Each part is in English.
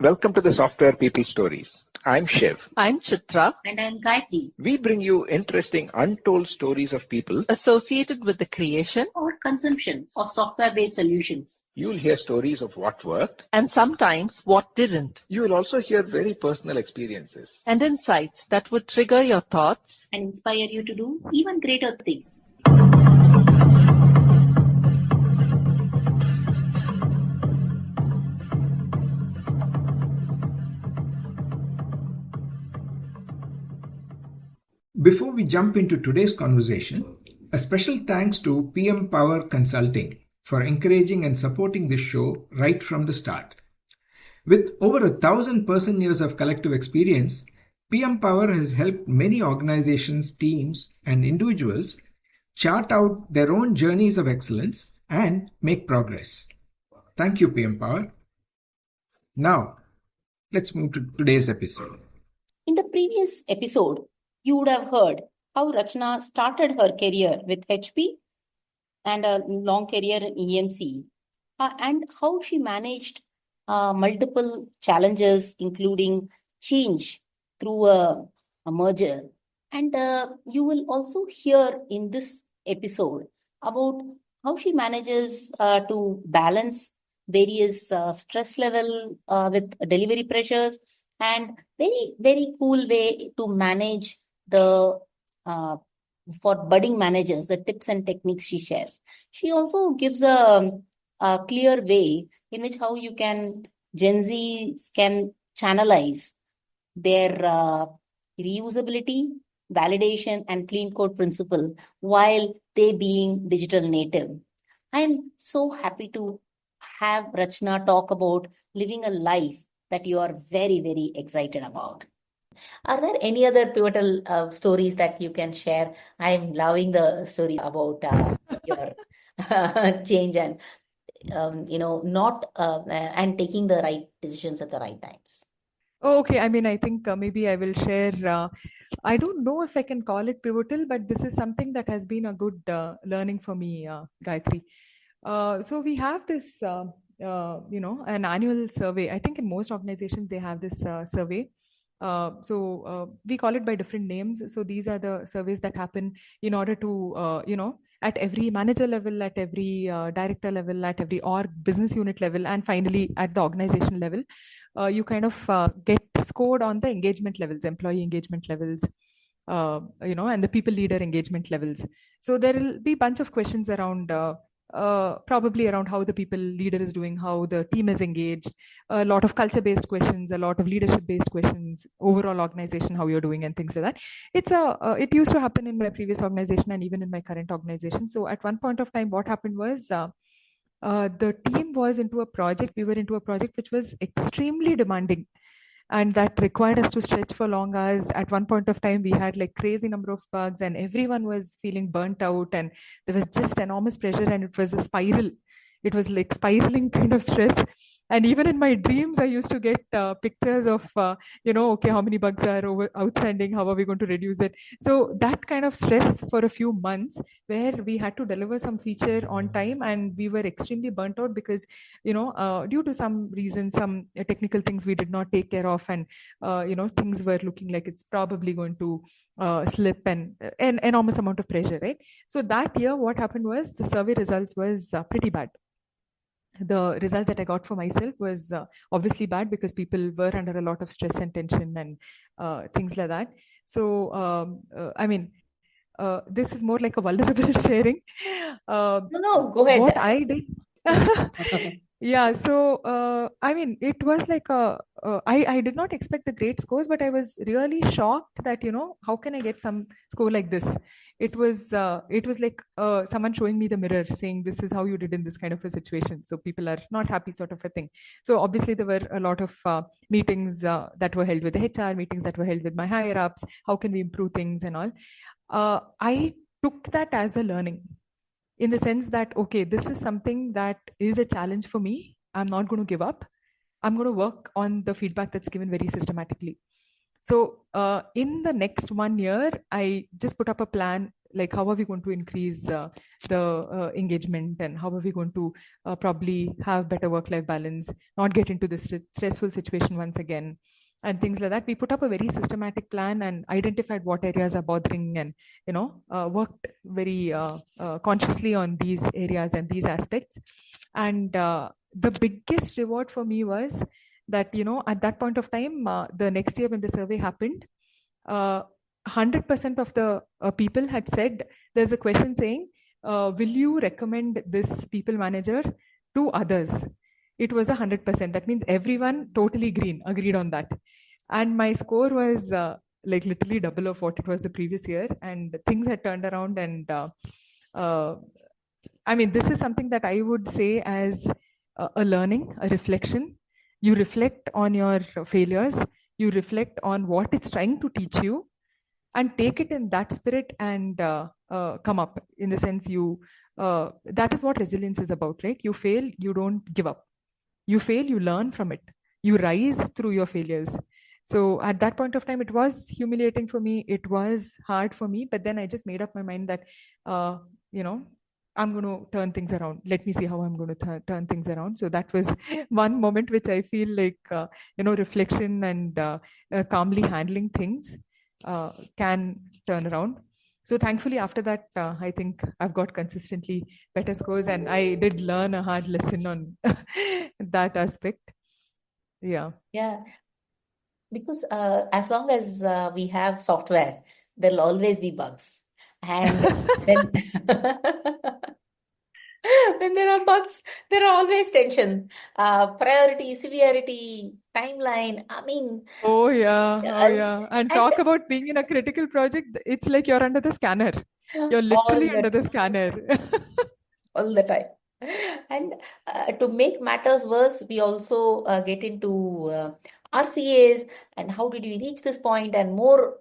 Welcome to the Software People Stories. I'm Shiv. I'm Chitra. And I'm Gayatri. We bring you interesting, untold stories of people associated with the creation or consumption of software-based solutions. You'll hear stories of what worked and sometimes what didn't. You will also hear very personal experiences and insights that would trigger your thoughts and inspire you to do even greater things. Before we jump into today's conversation, a special thanks to PM Power Consulting for encouraging and supporting this show right from the start. With over 1,000 person years of collective experience, PM Power has helped many organizations, teams, and individuals chart out their own journeys of excellence and make progress. Thank you, PM Power. Now, let's move to today's episode. In the previous episode, you would have heard how Rachana started her career with HP and a long career in EMC, and how she managed multiple challenges, including change through a merger. And you will also hear in this episode about how she manages to balance various stress level with delivery pressures, and very, very cool way to manage the for budding managers, the tips and techniques she shares. She also gives a clear way in which how you can, Gen Zs can channelize their reusability, validation, and clean code principle while they being digital native. I am so happy to have Rachana talk about living a life that you are very, very excited about. Are there any other pivotal stories that you can share? I'm loving the story about your change and not and taking the right decisions at the right times. Oh, okay. I mean, I think maybe I will share. I don't know if I can call it pivotal, but this is something that has been a good learning for me, Gayatri. So we have this, an annual survey. I think in most organizations they have this survey. So we call it by different names. So these are the surveys that happen in order to, at every manager level, at every director level, at every org business unit level, and finally at the organization level, you kind of get scored on the engagement levels, employee engagement levels, and the people leader engagement levels. So there will be a bunch of questions around probably around how the people leader is doing, how the team is engaged, a lot of culture-based questions, a lot of leadership-based questions, overall organization, how you're doing, and things like that. It used to happen in my previous organization and even in my current organization. So at one point of time, what happened was the team was into a project. We were into a project which was extremely demanding, and that required us to stretch for long hours. At one point of time, we had like crazy number of bugs and everyone was feeling burnt out, and there was just enormous pressure, and it was a spiral. It was like spiraling kind of stress. And even in my dreams, I used to get pictures of, okay, how many bugs are outstanding? How are we going to reduce it? So that kind of stress for a few months where we had to deliver some feature on time, and we were extremely burnt out because, due to some reason, some technical things we did not take care of, and, things were looking like it's probably going to slip, and an enormous amount of pressure, right? So that year, what happened was the survey results was pretty bad. The results that I got for myself was obviously bad because people were under a lot of stress and tension and things like that. So, this is more like a vulnerable sharing. No, go ahead. What I did. Yeah, so it was like I did not expect the great scores, but I was really shocked that, how can I get some score like this? It was like someone showing me the mirror saying, this is how you did in this kind of a situation. So people are not happy, sort of a thing. So obviously there were a lot of meetings that were held with the HR, meetings that were held with my higher ups. How can we improve things and all? I took that as a learning, in the sense that, okay, this is something that is a challenge for me. I'm not going to give up. I'm going to work on the feedback that's given very systematically. So in the next 1 year, I just put up a plan like how are we going to increase the engagement, and how are we going to probably have better work-life balance, not get into this stressful situation once again, and things like that. We put up a very systematic plan and identified what areas are bothering, and worked very consciously on these areas and these aspects. And the biggest reward for me was that, at that point of time, the next year when the survey happened, 100% of the people had said, there's a question saying, will you recommend this people manager to others? It was 100%. That means everyone totally agreed on that. And my score was like literally double of what it was the previous year. And things had turned around. And I mean, this is something that I would say as a learning, a reflection. You reflect on your failures. You reflect on what it's trying to teach you, and take it in that spirit and come up. In the sense, that is what resilience is about, right? You fail, you don't give up. You fail, you learn from it. You rise through your failures. So at that point of time, it was humiliating for me. It was hard for me. But then I just made up my mind that, I'm going to turn things around. Let me see how I'm going to turn things around. So that was one moment which I feel like, reflection and calmly handling things can turn around. So thankfully, after that, I think I've got consistently better scores, and I did learn a hard lesson on that aspect. Yeah. Yeah. Because as long as we have software, there'll always be bugs. And then when there are bugs, there are always tension, priority, severity, timeline. I mean, oh yeah. And talk about being in a critical project. It's like you're under the scanner. You're literally under the scanner. All the time. And to make matters worse, we also get into RCAs and how did we reach this point, and more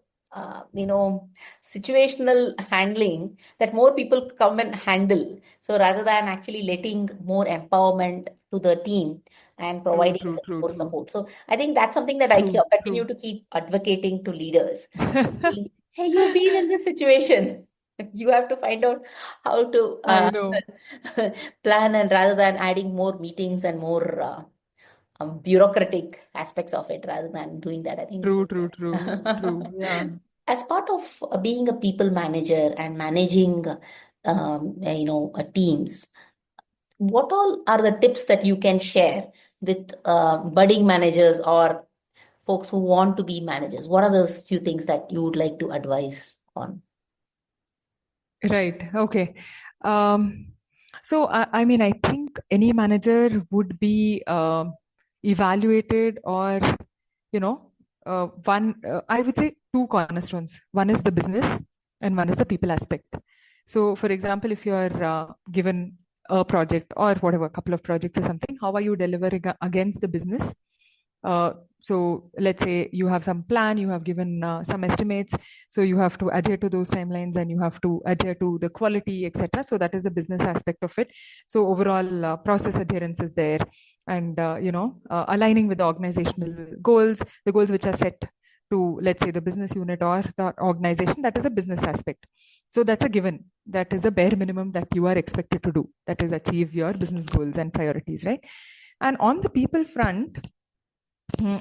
situational handling that more people come and handle. So rather than actually letting more empowerment to the team and providing more support. So I think that's something that I continue to keep advocating to leaders. Hey, you've been in this situation. You have to find out how to plan, and rather than adding more meetings and more bureaucratic aspects of it, rather than doing that, I think. True. Yeah. As part of being a people manager and managing, teams, what all are the tips that you can share with budding managers or folks who want to be managers? What are those few things that you would like to advise on? Right. Okay. So, I mean, I think any manager would be evaluated, or, I would say two cornerstones. One is the business and one is the people aspect. So, for example, if you're given a project or whatever, a couple of projects or something, how are you delivering against the business? So let's say you have some plan, you have given some estimates, so you have to adhere to those timelines and you have to adhere to the quality, etc. So that is the business aspect of it. So overall process adherence is there, and aligning with the organizational goals, the goals which are set to, let's say, the business unit or the organization. That is a business aspect. So that's a given. That is a bare minimum that you are expected to do. That is achieve your business goals and priorities, right? And on the people front,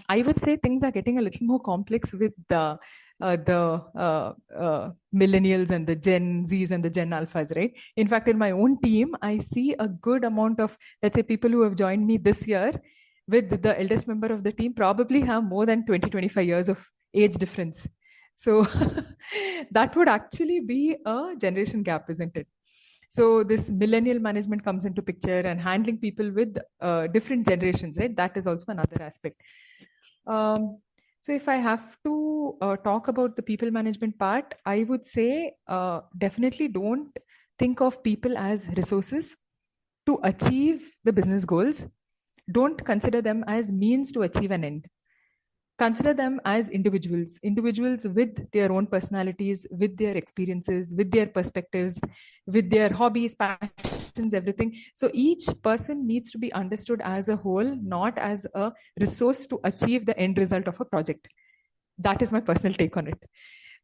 I would say things are getting a little more complex with the millennials and the Gen Zs and the Gen Alphas, right? In fact, in my own team, I see a good amount of, let's say, people who have joined me this year, with the eldest member of the team probably have more than 20-25 years of age difference. So that would actually be a generation gap, isn't it? So this millennial management comes into picture, and handling people with different generations, right? That is also another aspect. So if I have to talk about the people management part, I would say definitely don't think of people as resources to achieve the business goals. Don't consider them as means to achieve an end. Consider them as individuals with their own personalities, with their experiences, with their perspectives, with their hobbies, passions, everything. So each person needs to be understood as a whole, not as a resource to achieve the end result of a project. That is my personal take on it.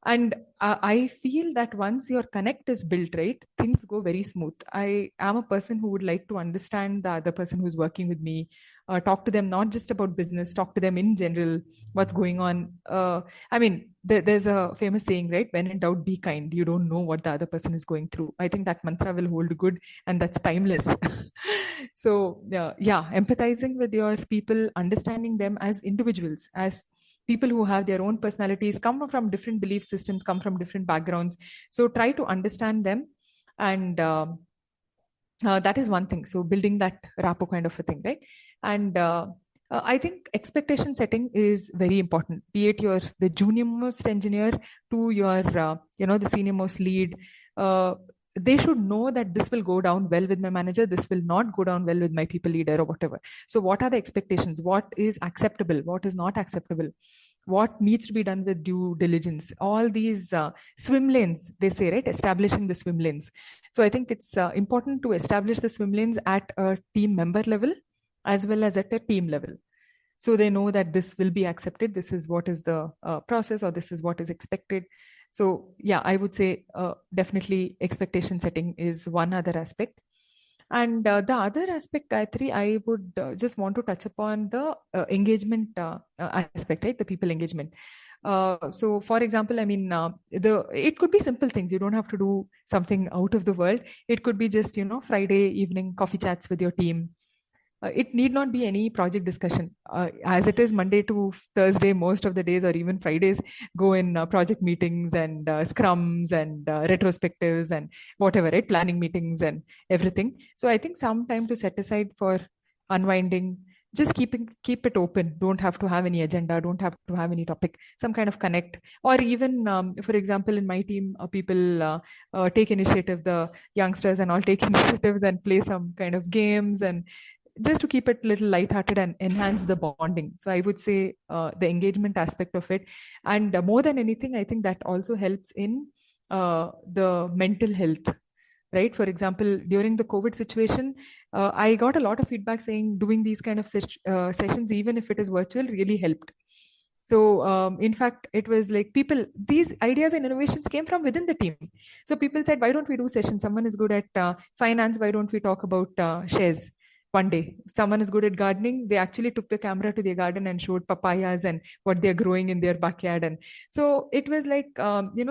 And I feel that once your connect is built, right, things go very smooth. I am a person who would like to understand the other person who's working with me, talk to them not just about business, talk to them in general, what's going on. I mean, there's a famous saying, right? When in doubt, be kind. You don't know what the other person is going through. I think that mantra will hold good, and that's timeless. So, yeah, empathizing with your people, understanding them as individuals, as people who have their own personalities, come from different belief systems, come from different backgrounds. So try to understand them, and that is one thing. So building that rapport kind of a thing, right? And I think expectation setting is very important. Be it the junior most engineer to your the senior most lead. They should know that this will go down well with my manager. This will not go down well with my people leader or whatever. So what are the expectations? What is acceptable? What is not acceptable? What needs to be done with due diligence? All these swim lanes, they say, right? Establishing the swim lanes. So I think it's important to establish the swim lanes at a team member level as well as at a team level. So they know that this will be accepted. This is what is the process, or this is what is expected. So yeah, I would say definitely expectation setting is one other aspect. And the other aspect, Gayatri, I would just want to touch upon the engagement aspect, right? The people engagement. So, for example, I mean, it could be simple things. You don't have to do something out of the world. It could be just Friday evening coffee chats with your team. It need not be any project discussion. As it is Monday to Thursday, most of the days, or even Fridays, go in project meetings and scrums and retrospectives and whatever, right? Planning meetings and everything. So I think some time to set aside for unwinding. Just keep it open. Don't have to have any agenda. Don't have to have any topic. Some kind of connect, or even, for example, in my team, people take initiative. The youngsters and all take initiatives and play some kind of games, and just to keep it a little lighthearted and enhance the bonding. So I would say the engagement aspect of it, and more than anything, I think that also helps in the mental health. Right. For example, during the COVID situation, I got a lot of feedback saying doing these kind of sessions, even if it is virtual, really helped. So, in fact, it was like these ideas and innovations came from within the team. So people said, why don't we do sessions? Someone is good at finance. Why don't we talk about shares? One day, someone is good at gardening. They actually took the camera to their garden and showed papayas and what they're growing in their backyard. And so it was like,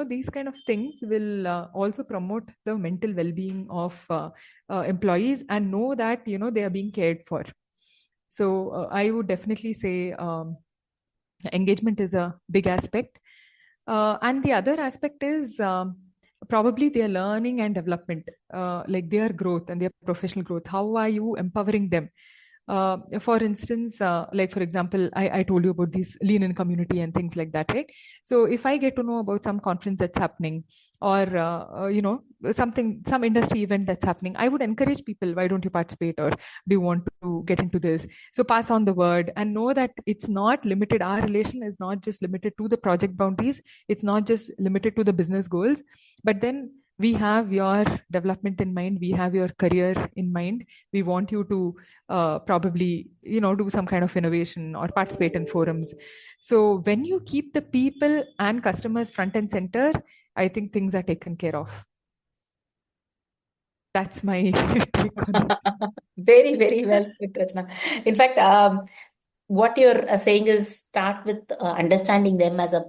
these kind of things will also promote the mental well-being of employees, and know that, they are being cared for. So I would definitely say engagement is a big aspect. And the other aspect is probably their learning and development, like their growth and their professional growth. How are you empowering them? For instance, like for example, I told you about this lean in community and things like that, right? So if I get to know about some conference that's happening, or some industry event that's happening, I would encourage people, why don't you participate, or do you want to get into this? So pass on the word, and know that it's not limited. Our relation is not just limited to the project boundaries. It's not just limited to the business goals, but then we have your development in mind. We have your career in mind. We want you to probably, do some kind of innovation or participate in forums. So when you keep the people and customers front and center, I think things are taken care of. That's my take on it. Very, very well put, Rachana. In fact, what you're saying is start with understanding them as a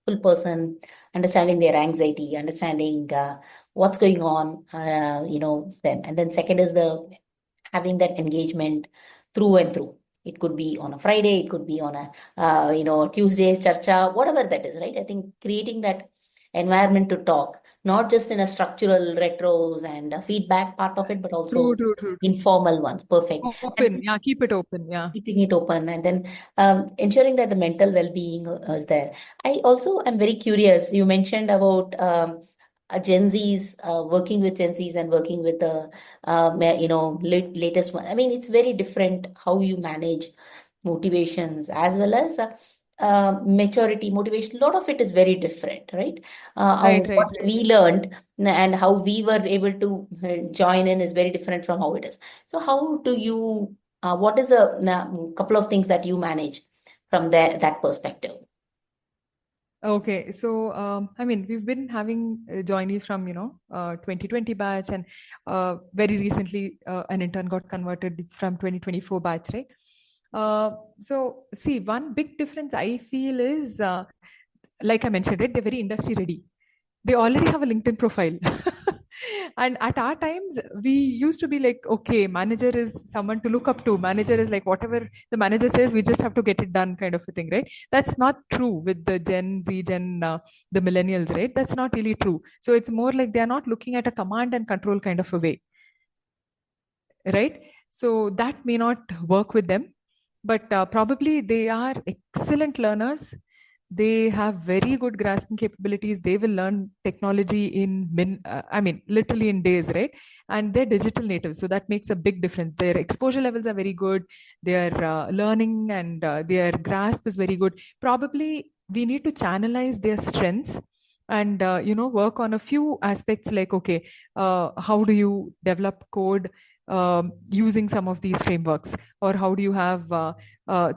full person, understanding their anxiety, understanding what's going on, them. And then second is having that engagement through and through. It could be on a Friday, it could be on a Tuesday's charcha, whatever that is, right? I think creating that environment to talk, not just in a structural retros and a feedback part of it, but also True. informal ones. Perfect. Open, yeah, keep it open, yeah. Keeping it open, and then ensuring that the mental well-being is there. I also am very curious. You mentioned about Gen Zs, working with Gen Zs and working with the latest one. I mean, it's very different how you manage motivations as well as maturity, motivation. A lot of it is very different, right? Right. What we learned and how we were able to join in is very different from how it is. So how do you, what is a couple of things that you manage from that perspective? Okay, so I mean, we've been having joinees from 2020 batch, and very recently an intern got converted. It's from 2024 batch, right? So see, one big difference I feel is, like I mentioned, it they're very industry ready. They already have a LinkedIn profile. And at our times, we used to be like, okay, manager is someone to look up to. Manager is like whatever the manager says, we just have to get it done, kind of a thing, right? That's not true with the Gen Z, the millennials, right? That's not really true. So it's more like they are not looking at a command and control kind of a way, right? So that may not work with them, but probably they are excellent learners. They have very good grasping capabilities. They will learn technology in I mean, literally in days, right? And they're digital natives, so that makes a big difference. Their exposure levels are very good. Their learning and their grasp is very good. Probably we need to channelize their strengths and work on a few aspects, like, okay, how do you develop code using some of these frameworks, or how do you have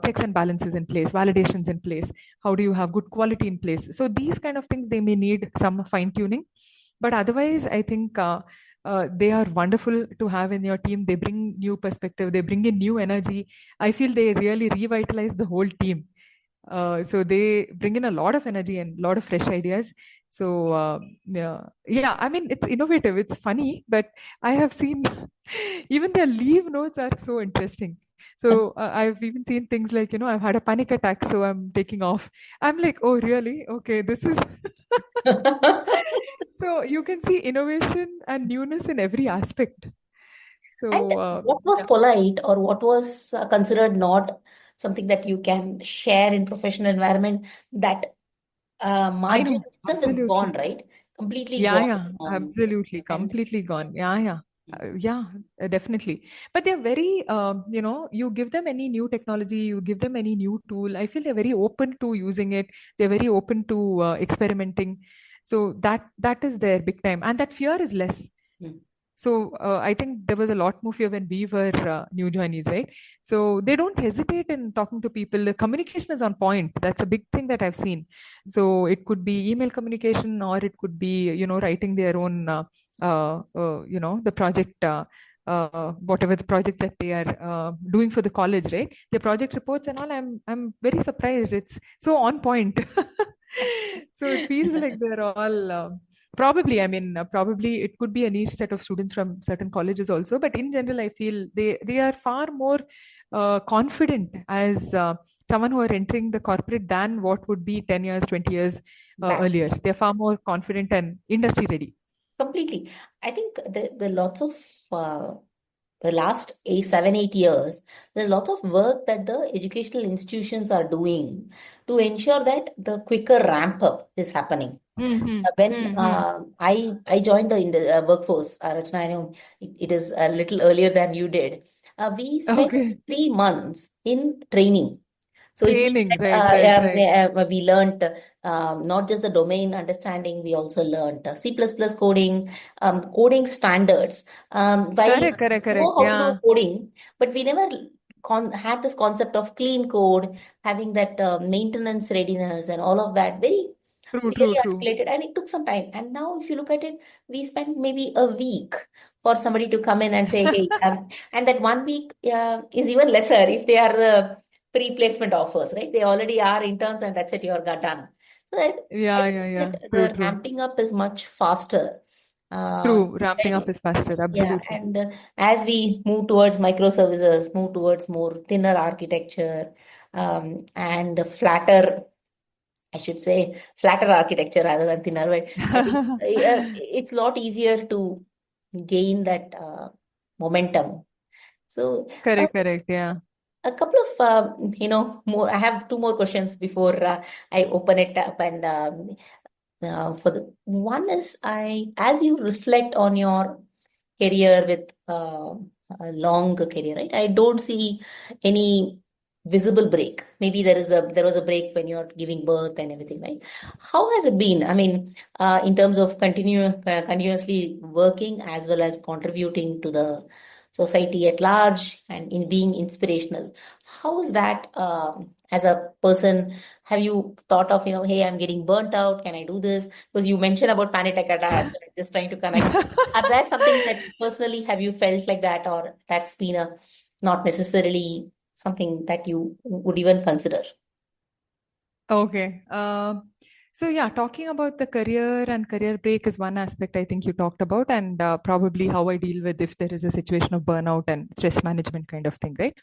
checks and balances in place, validations in place, how do you have good quality in place. So these kind of things, they may need some fine tuning, but otherwise I think they are wonderful to have in your team. They bring new perspective, they bring in new energy. I feel they really revitalize the whole team. So they bring in a lot of energy and a lot of fresh ideas. So yeah, I mean, it's innovative, it's funny, but I have seen even their leave notes are so interesting. So I've even seen things like, I've had a panic attack, so I'm taking off. I'm like, oh, really? Okay, this is. So you can see innovation and newness in every aspect. And So what was yeah. polite or what was considered not something that you can share in professional environment, that I margin know, itself is gone, absolutely. right? Completely Yeah, gone. yeah, absolutely, And completely gone. Yeah, yeah, yeah, definitely. But they're very, you give them any new technology, you give them any new tool. I feel they're very open to using it. They're very open to experimenting. So that is their big time, and that fear is less. mm, So I think there was a lot more fear when we were new joinees, right? So they don't hesitate in talking to people. The communication is on point. That's a big thing that I've seen. So it could be email communication, or it could be, writing their own, the project, whatever the project that they are doing for the college, right? The project reports and all. I'm very surprised. It's so on point. So it feels like they're all. Probably, I mean, probably it could be a niche set of students from certain colleges also, but in general, I feel they are far more confident as someone who are entering the corporate than what would be 10 years, 20 years back. earlier. They're far more confident and industry ready. Completely. I think the lots of the last 7, 8 years, there's a lot of work that the educational institutions are doing to ensure that the quicker ramp up is happening. Mm-hmm. When Mm-hmm. I joined the workforce, Rachana, I know it is a little earlier than you did. We spent Okay. 3 months in training. So it means Training, that right, right, right. we learned not just the domain understanding, we also learned C++ coding, coding standards. While we Correct, correct, know correct. how to do Yeah. coding, but we never had this concept of clean code, having that maintenance readiness and all of that very True, true, clearly true. articulated. And it took some time. And now, if you look at it, we spent maybe a week for somebody to come in and say, hey, and that 1 week is even lesser if they are the pre-placement offers, right? They already are interns and that's it, you're done. So that I Yeah, think yeah, yeah. that True, the true. ramping up is much faster. True. Ramping And up is faster. yeah, Absolutely. and as we move towards microservices, move towards more thinner architecture, and flatter, I should say flatter architecture rather than thinner, but I think it's a lot easier to gain that momentum. So, uh, Correct, correct. Yeah. a couple of more. I have two more questions before I open it up. And for the one is, I as you reflect on your career with a long career, right? I don't see any visible break. Maybe there was a break when you're giving birth and everything, right? How has it been? I mean, in terms of continuously working as well as contributing to the society at large and in being inspirational. How is that as a person? Have you thought of, hey, I'm getting burnt out. Can I do this? Because you mentioned about panic attacks. So I'm just trying to connect. Are there something that personally have you felt like that, or that's been a not necessarily something that you would even consider? Okay. So yeah, talking about the career and career break is one aspect I think you talked about, and probably how I deal with if there is a situation of burnout and stress management kind of thing, right?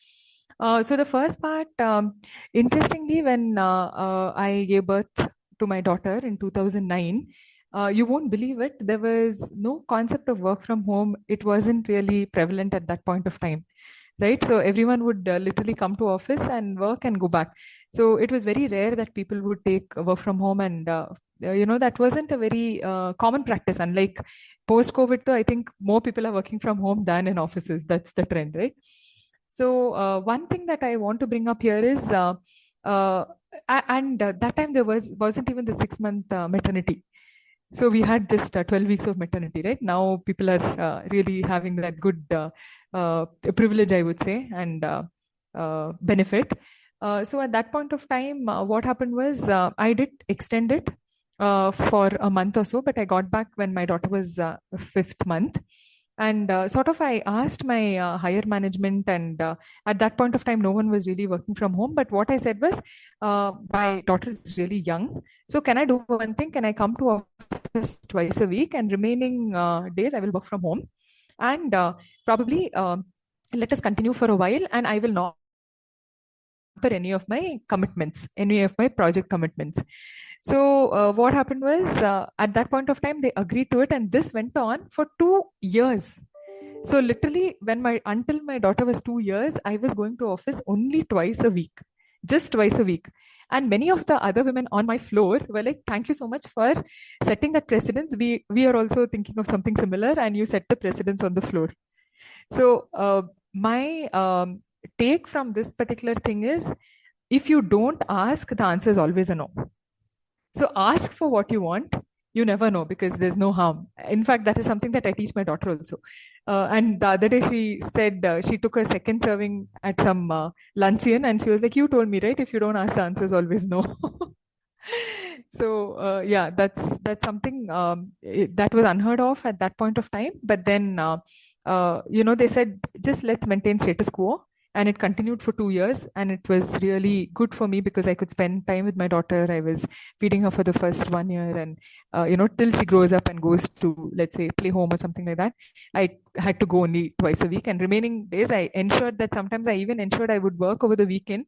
So the first part, interestingly, when I gave birth to my daughter in 2009, you won't believe it, there was no concept of work from home. It wasn't really prevalent at that point of time, right? So everyone would literally come to office and work and go back. So it was very rare that people would take work from home, and that wasn't a very common practice. Unlike post COVID, though, I think more people are working from home than in offices. That's the trend, right? So one thing that I want to bring up here is, and that time there wasn't even the 6 month maternity. So we had just 12 weeks of maternity, right? Now people are really having that good privilege, I would say, and benefit. So at that point of time, what happened was I did extend it for a month or so, but I got back when my daughter was 5th month. And sort of I asked my higher management, and at that point of time, no one was really working from home. But what I said was, my daughter is really young. So can I do one thing? Can I come to office twice a week, and remaining days I will work from home? And probably let us continue for a while, and I will not for any of my commitments, any of my project commitments. So what happened was, at that point of time, they agreed to it, and this went on for 2 years. So literally, until my daughter was 2 years, I was going to office only twice a week, just twice a week. And many of the other women on my floor were like, "Thank you so much for setting that precedence. We are also thinking of something similar, and you set the precedence on the floor." So my take from this particular thing is, if you don't ask, the answer is always a no. So ask for what you want. You never know, because there's no harm. In fact, that is something that I teach my daughter also. And the other day she said she took a second serving at some luncheon, and she was like, "You told me, right? If you don't ask, the answer is always no." So yeah, that's something that was unheard of at that point of time. But then they said, just let's maintain status quo. And it continued for 2 years, and it was really good for me because I could spend time with my daughter. I was feeding her for the first 1 year, and till she grows up and goes to, let's say, play home or something like that. I had to go only twice a week, and remaining days I ensured that sometimes I even ensured I would work over the weekend,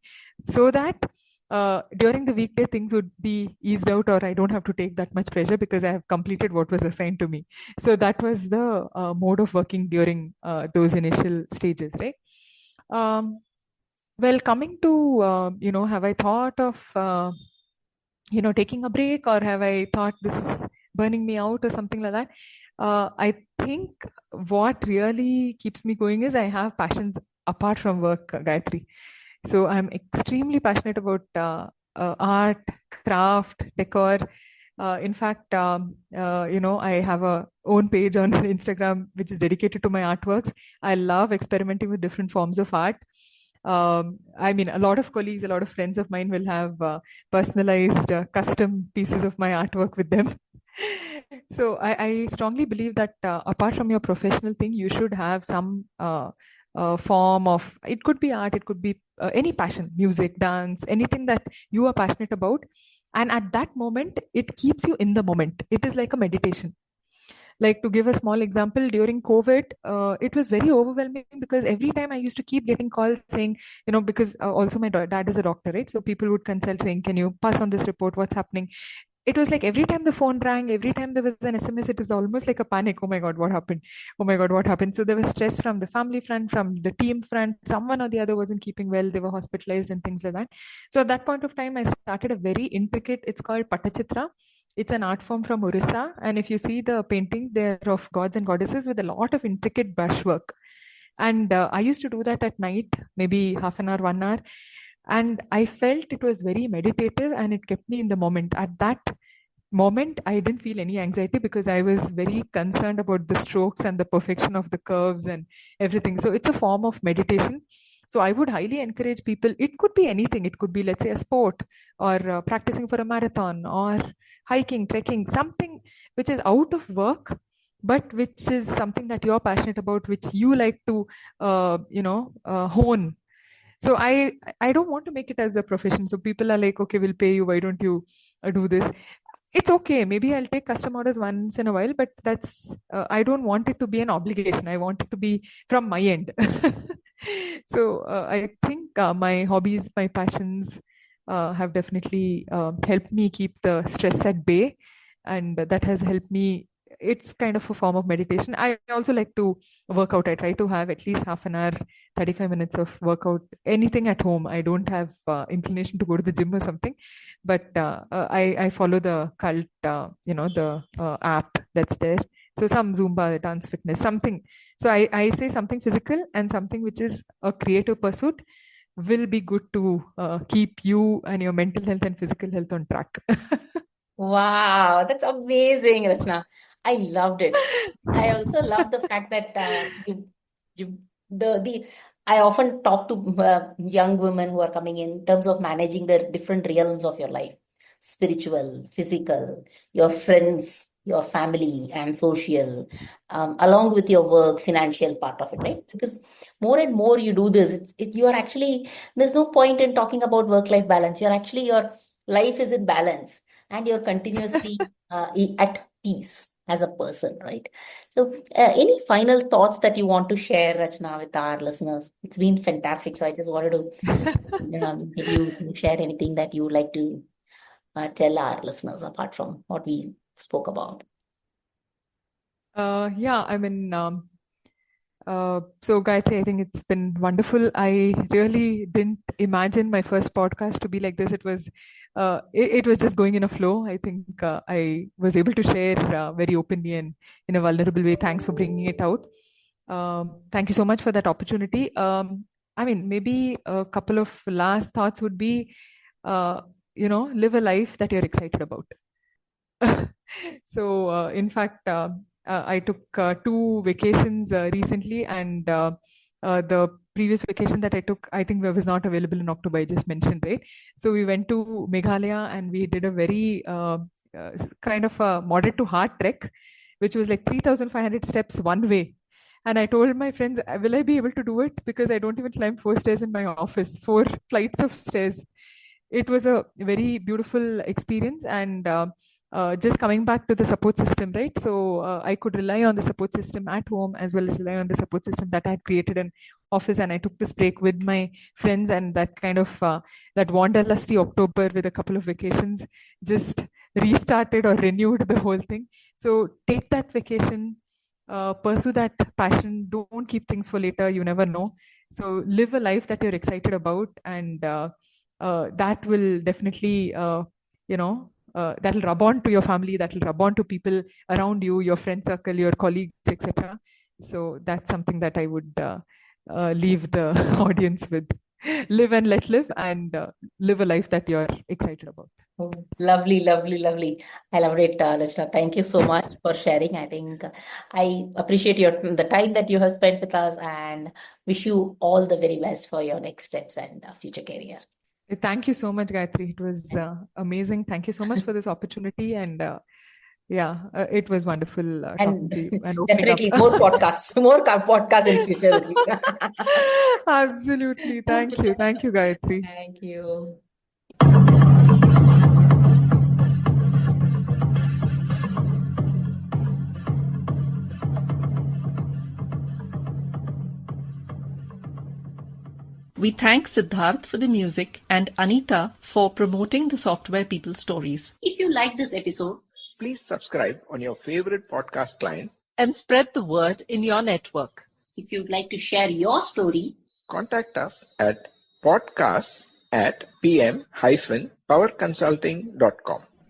so that during the weekday things would be eased out, or I don't have to take that much pressure because I have completed what was assigned to me. So that was the mode of working during those initial stages, right? Well, coming to, have I thought of, taking a break, or have I thought this is burning me out or something like that? I think what really keeps me going is I have passions apart from work, Gayatri. So I'm extremely passionate about art, craft, decor. In fact, I have a own page on Instagram which is dedicated to my artworks. I love experimenting with different forms of art. I mean, a lot of colleagues, a lot of friends of mine will have personalized, custom pieces of my artwork with them. So I strongly believe that apart from your professional thing, you should have some form of, it could be art, it could be any passion, music, dance, anything that you are passionate about. And at that moment, it keeps you in the moment. It is like a meditation. Like, to give a small example, during COVID, it was very overwhelming because every time I used to keep getting calls saying, because also my dad is a doctor, right? So people would consult saying, "Can you pass on this report? What's happening?" It was like every time the phone rang, every time there was an SMS, it was almost like a panic. Oh my God, what happened? Oh my God, what happened? So there was stress from the family front, from the team front. Someone or the other wasn't keeping well. They were hospitalized and things like that. So at that point of time, I started a very intricate, it's called Patachitra. It's an art form from Orissa. And if you see the paintings, they're of gods and goddesses with a lot of intricate brushwork. And I used to do that at night, maybe half an hour, 1 hour. And I felt it was very meditative, and it kept me in the moment. At that moment, I didn't feel any anxiety because I was very concerned about the strokes and the perfection of the curves and everything. So it's a form of meditation. So I would highly encourage people. It could be anything. It could be, let's say, a sport, or practicing for a marathon, or hiking, trekking, something which is out of work, but which is something that you're passionate about, which you like to, hone. So I don't want to make it as a profession. So people are like, okay, we'll pay you. Why don't you do this? It's okay. Maybe I'll take custom orders once in a while, but that's I don't want it to be an obligation. I want it to be from my end. So I think my hobbies, my passions have definitely helped me keep the stress at bay, and that has helped me. It's kind of a form of meditation. I also like to work out. I try to have at least half an hour, 35 minutes of workout, anything at home. I don't have inclination to go to the gym or something, but I follow the cult, the app that's there. So some Zumba, dance, fitness, something. So I say something physical and something which is a creative pursuit will be good to keep you and your mental health and physical health on track. Wow, that's amazing, Rachana. I loved it. I also love the fact that you the I often talk to young women who are coming in terms of managing the different realms of your life, spiritual, physical, your friends, your family, and social, along with your work, financial part of it, right? Because more and more you do this, you are actually, there's no point in talking about work-life balance. You're actually, your life is in balance and you're continuously at peace as a person, right? So, any final thoughts that you want to share, Rachana, with our listeners? It's been fantastic. So, I just wanted to get you to share anything that you would like to tell our listeners apart from what we spoke about. Yeah, I mean, so Gayatri, I think it's been wonderful. I really didn't imagine my first podcast to be like this. It was just going in a flow. I think I was able to share very openly and in a vulnerable way. Thanks for bringing it out. Thank you so much for that opportunity. I mean, maybe a couple of last thoughts would be, live a life that you're excited about. So, in fact, I took 2 vacations recently, and the previous vacation that I took, I think was not available in October. I just mentioned, right? So we went to Meghalaya and we did a very kind of a moderate to hard trek, which was like 3,500 steps one way. And I told my friends, will I be able to do it? Because I don't even climb 4 stairs in my office, 4 flights of stairs. It was a very beautiful experience, and just coming back to the support system, right? So I could rely on the support system at home as well as rely on the support system that I had created in office. And I took this break with my friends, and that kind of that wanderlusty October with a couple of vacations just restarted or renewed the whole thing. So take that vacation, pursue that passion. Don't keep things for later. You never know. So live a life that you're excited about, and that will definitely, that'll rub on to your family, that'll rub on to people around you, your friend circle, your colleagues, etc. So that's something that I would leave the audience with. Live and let live, and live a life that you're excited about. Oh, lovely, lovely, lovely. I loved it, Rachana. Thank you so much for sharing. I think I appreciate the time that you have spent with us, and wish you all the very best for your next steps and future career. Thank you so much, Gayatri. It was amazing. Thank you so much for this opportunity. And it was wonderful talking to you and opening definitely up. more podcasts in future with you. Absolutely. Thank you. Thank you, Gayatri. Thank you. We thank Siddharth for the music and Anita for promoting the Software People Stories. If you like this episode, please subscribe on your favorite podcast client and spread the word in your network. If you'd like to share your story, contact us at podcasts@pm-powerconsulting.com.